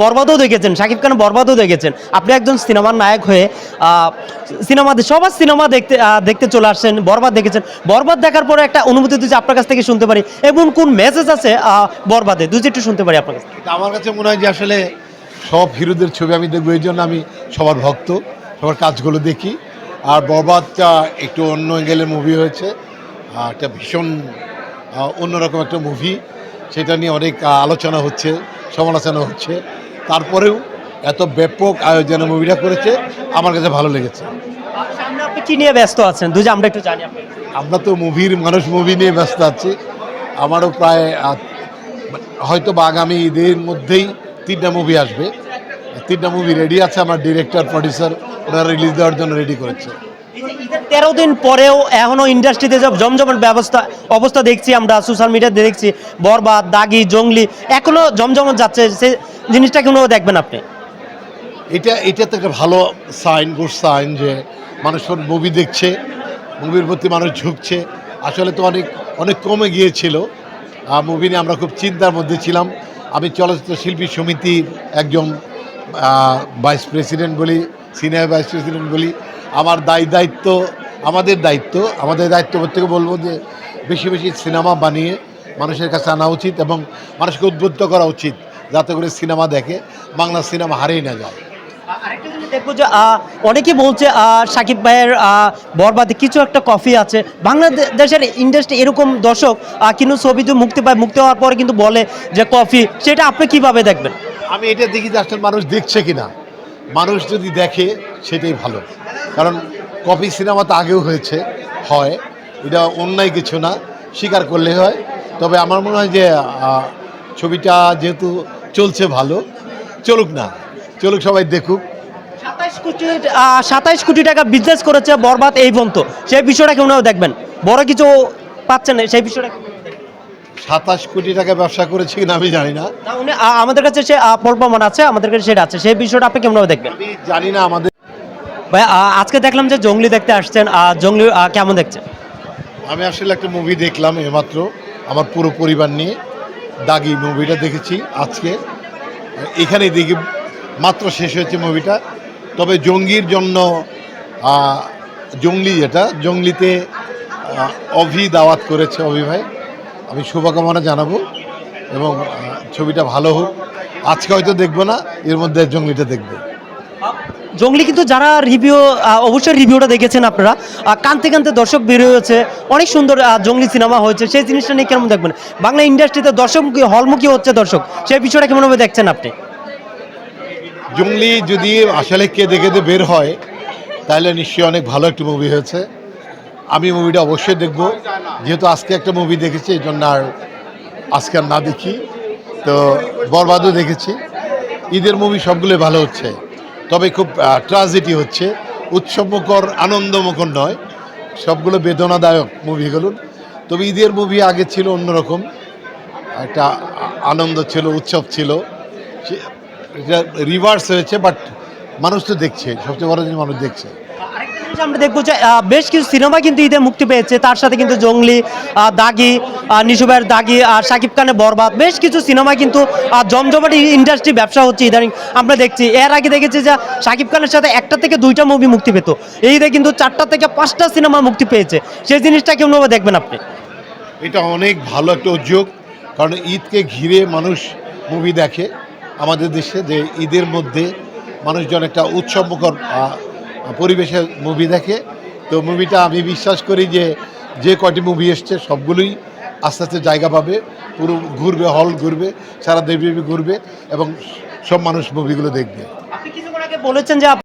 বরবাদও দেখেছেন, শাকিব খান বরবাদও দেখেছেন। আপনি একজন সিনেমার নায়ক হয়ে সবার সিনেমা দেখতে চলে আসছেন, বরবাদ দেখেছেন। বরবাদ দেখার পরে একটা অনুভূতি যদি আপনার কাছ থেকে শুনতে পারি, এবং কোন মেসেজ আছে বরবাদে, দুই একটু শুনতে পারি আপনার কাছ থেকে। আমার কাছে মনে হয় যে আসলে সব হিরোদের ছবি আমি দেখবো, এই জন্য আমি সবার ভক্ত, সবার কাজগুলো দেখি। আর বরবাদটা একটু অন্য অ্যাঙ্গেলের মুভি হয়েছে, একটা ভীষণ অন্যরকম একটা মুভি, সেটা নিয়ে অনেক আলোচনা হচ্ছে, সমালোচনা হচ্ছে। তারপরেও এত ব্যাপক আয়োজনে মুভিটা করেছে, আমার কাছে ভালো লেগেছে। সামনে আপনি কি নিয়ে ব্যস্ত আছেন, দুই আমরা একটু জানি আপনার। আমরা তো মানুষ মুভি নিয়ে ব্যস্ত আছি। আমারও প্রায় হয়তো বা আগামী ঈদের মধ্যেই 3টা মুভি আসবে। 3টা মুভি রেডি আছে, আমার ডিরেক্টর প্রডিউসার ওনারা রিলিজ দেওয়ার জন্য রেডি করেছে। 13 দিন পরেও এখনো ইন্ডাস্ট্রিতে সব জমজমাট অবস্থা দেখছি, আমরা সোশ্যাল মিডিয়াতে দেখছি। বরবাদ, দাগি, জঙ্গলি এখনো জমজমাট যাচ্ছে, সে জিনিসটা কোনো দেখবেন আপনি? এটা তো একটা ভালো সাইন, গুড সাইন, যে মানুষ মুভি দেখছে, মুভির প্রতি মানুষ ঝুঁকছে। আসলে তো অনেক কমে গিয়েছিল মুভি নিয়ে, আমরা খুব চিন্তার মধ্যে ছিলাম। আমি চলচ্চিত্র শিল্পী সমিতির একজন ভাইস প্রেসিডেন্ট বলি, সিনিয়র ভাইস প্রেসিডেন্ট বলি। আমাদের দায়িত্ব প্রত্যেকে বলবো যে বেশি বেশি সিনেমা বানিয়ে মানুষের কাছে আনা উচিত এবং মানুষকে উদ্বুদ্ধ করা উচিত, যাতে করে সিনেমা দেখে, বাংলা সিনেমা হারিয়ে না যায়। আরেকটা জিনিস দেখবো যে অনেকে বলছে সাকিব ভাইয়ের বরবাদে কিছু একটা কফি আছে। বাংলাদেশের ইন্ডাস্ট্রি এরকম দর্শক কিন্তু ছবি তো মুক্তি হওয়ার পরে কিন্তু বলে যে কফি, সেটা আপনি কিভাবে দেখবেন? আমি এটা দেখি যে আসলে মানুষ দেখছে কিনা। মানুষ যদি দেখে সেটাই ভালো, কারণ কপি সিনেমা তো আগেও হয়, এটা অন্যায় কিছু না, স্বীকার করলে হয়। তবে আমার মনে হয় যে ছবিটা যেহেতু চলছে, ভালো চলুক, সবাই দেখুক। 27 কোটি টাকা বিজনেস করেছে বরবাদ এই পর্যন্ত, সেই বিষয়টা কেউ দেখবেন, বড় কিছু পাচ্ছেন না সেই বিষয়টা? 27 কোটি টাকা ব্যবসা করেছি কিনা আমি জানি না, উনি আমাদের কাছে সে প্রমাণ আছে, আমাদের কাছে সেটা আছে, সেই বিষয়টা আপনি কেমন দেখবেন? আমি জানি না। আমাদের ভাই আজকে দেখলাম যে জঙ্গলি দেখতে আসছেন, জঙ্গলি কেমন দেখছেন? আমি আসলে একটা মুভি দেখলাম এইমাত্র, আমার পুরো পরিবার নিয়ে, দাগি মুভিটা দেখেছি আজকে, এখানেই দেখি, মাত্র শেষ হয়েছে মুভিটা। তবে জঙ্গির জন্য জঙ্গলিতে অভি দাওয়াত করেছে, অভি ভাই, আমি শুভকামনা জানাবো এবং ছবিটা ভালো হোক। আজকে হয়তো দেখবো না, এর মধ্যে জঙ্গলিটা দেখবো। জঙ্গলি কিন্তু যারা অবশ্যই রিভিউটা দেখেছেন আপনারা, কানতে কানতে দর্শক বের হয়েছে, অনেক সুন্দর জঙ্গলি সিনেমা হয়েছে, সেই জিনিসটা নিয়ে কেমন দেখবেন? বাংলা ইন্ডাস্ট্রিতে দর্শকমুখী, হলমুখী হচ্ছে দর্শক, সেই বিষয়টা কেমনভাবে দেখছেন আপনি? জঙ্গলি যদি আসলে কে দেখে বের হয়, তাহলে নিশ্চয়ই অনেক ভালো একটা মুভি হয়েছে। আমি মুভিটা অবশ্যই দেখব, যেহেতু আজকে একটা মুভি দেখেছি, এই জন্য আজকে আর না দেখি। তো বরবাদও দেখেছি। ঈদের মুভি সবগুলোই ভালো হচ্ছে, তবে খুব ট্র্যাজেডি হচ্ছে, উৎসবমুখর, আনন্দমুখর নয়, সবগুলো বেদনাদায়ক মুভিগুলো। তবে ঈদের মুভি আগে ছিল অন্যরকম, একটা আনন্দ ছিল, উৎসব ছিল, এটা রিভার্স হয়েছে। বাট মানুষ তো দেখছে, সবচেয়ে বড় জিনিস মানুষ দেখছে। আমরা দেখবো যে বেশ কিছু সিনেমা কিন্তু ঈদে মুক্তি পেয়েছে, তার সাথে কিন্তু জঙ্গলি, দাগি, নিশু ভাইয়ের দাগি, আর শাকিব খানের বরবাদ, বেশ কিছু সিনেমা কিন্তু জমজমাটি ইন্ডাস্ট্রি ব্যবসা হচ্ছে ইদানিং আমরা দেখছি। এর আগে দেখেছি যে শাকিব খানের সাথে 1টা থেকে 2টা মুভি মুক্তি পেত, এই ঈদে কিন্তু 4টা থেকে 5টা সিনেমা মুক্তি পেয়েছে, সেই জিনিসটা কেমনভাবে দেখবেন আপনি? এটা অনেক ভালো একটা উদ্যোগ, কারণ ঈদকে ঘিরে মানুষ মুভি দেখে আমাদের দেশে, যে ঈদের মধ্যে মানুষজন একটা উৎসবমুখর পরিবেশে মুভি দেখে। তো মুভিটা আমি বিশ্বাস করি যে কয়টি মুভি এসছে সবগুলোই আস্তে আস্তে জায়গা পাবে, পুরো ঘুরবে, হল ঘুরবে, সারা দেশব্যাপী ঘুরবে এবং সব মানুষ মুভিগুলো দেখবে। আপনি কিছুক্ষণ আগে বলেছেন যে